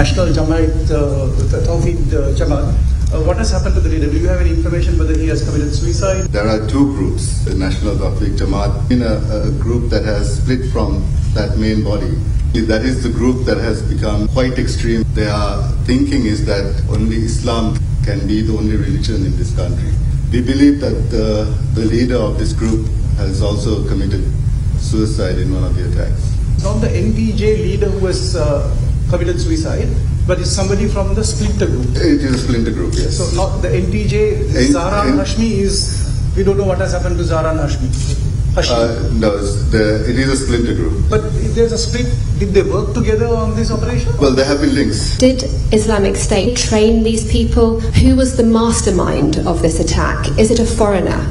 National Jamaat, the Tawhid Jamaat. What has happened to the leader? Do you have any information whether he has committed suicide? There are two groups, the National Tawhid Jamaat, in a group that has split from that main body. That is the group that has become quite extreme. Their thinking is that only Islam can be the only religion in this country. We believe that the leader of this group has also committed suicide in one of the attacks. Not the NTJ leader who has committed suicide, but it's somebody from the splinter group. It is a splinter group, yes. So not the NTJ, Zahran Hashmi is, we don't know what has happened to Zahran Hashmi. No, it is a splinter group. But if there's a split, did they work together on this operation? Well, there have been links. Did Islamic State train these people? Who was the mastermind of this attack? Is it a foreigner?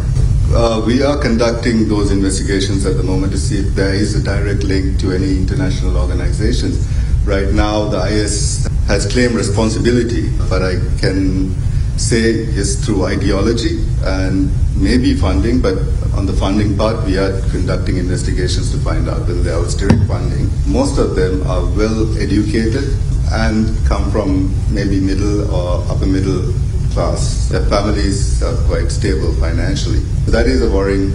We are conducting those investigations at the moment to see if there is a direct link to any international organizations. Right now, the IS has claimed responsibility, but I can say it's through ideology and maybe funding, but on the funding part, we are conducting investigations to find out whether there was direct funding. Most of them are well educated and come from maybe middle or upper middle class. Their families are quite stable financially. That is a worrying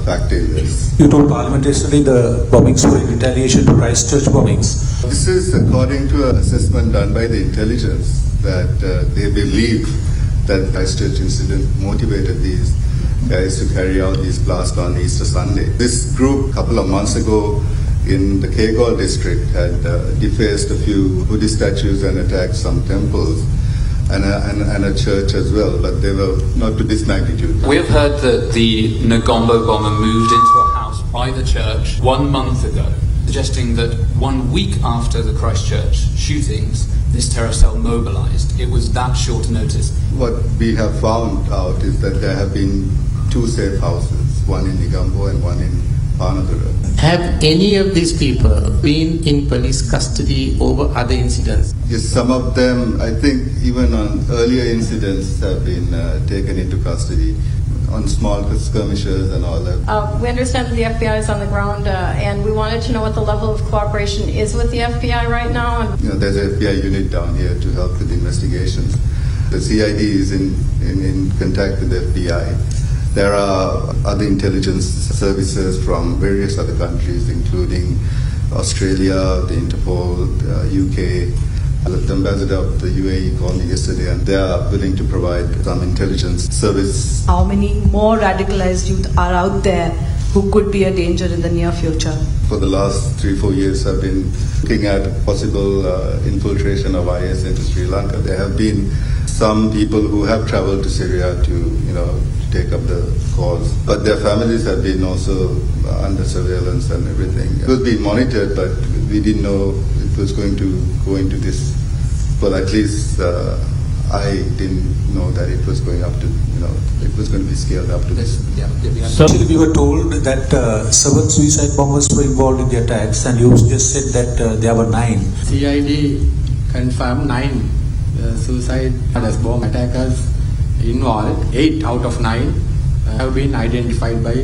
factor in this. You told Parliament yesterday the bombings were in retaliation to Christchurch bombings. This is according to an assessment done by the intelligence that they believe that Christchurch incident motivated these guys to carry out these blasts on Easter Sunday. This group, a couple of months ago in the Kegol district, had defaced a few Buddhist statues and attacked some temples and a church as well, but they were not to this magnitude. We have heard that the Negombo bomber moved into a house by the church 1 month ago, suggesting that 1 week after the Christchurch shootings, this terror cell mobilized. It was that short notice. What we have found out is that there have been 2 safe houses, one in Negombo and one in Panadura. Have any of these people been in police custody over other incidents? Yes, some of them, I think even on earlier incidents, have been taken into custody on small skirmishes and all that. We understand that the FBI is on the ground, and we wanted to know what the level of cooperation is with the FBI right now. And there's an FBI unit down here to help with investigations. The CID is in contact with the FBI. There are other intelligence services from various other countries, including Australia, the Interpol, UK. The ambassador of the UAE called me yesterday, and they are willing to provide some intelligence service. How many more radicalized youth are out there who could be a danger in the near future? For the last 3-4 years, I've been looking at possible infiltration of IS into Sri Lanka. There have been some people who have traveled to Syria to take up the cause, but their families have been also under surveillance and everything. It was being monitored, but we didn't know it was going to go into this. Well, at least I didn't know that it was going up to, it was going to be scaled up to this. So actually, we were told that 7 suicide bombers were involved in the attacks, and you just said that there were 9. CID confirmed 9 suicide bomb attackers involved. 8 out of 9 have been identified by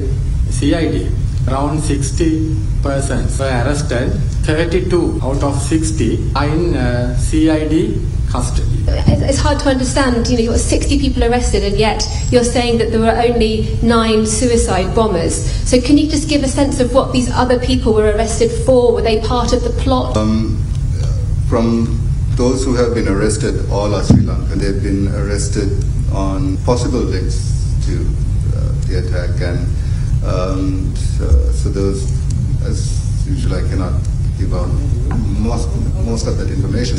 CID. Around 60 persons were arrested. 32 out of 60 are in CID custody. It's hard to understand, you've got 60 people arrested and yet you're saying that there were only 9 suicide bombers. So can you just give a sense of what these other people were arrested for? Were they part of the plot? From those who have been arrested, all are Sri Lankan. They've been arrested on possible links to the attack, and so those, as usual, I cannot give out most of that information.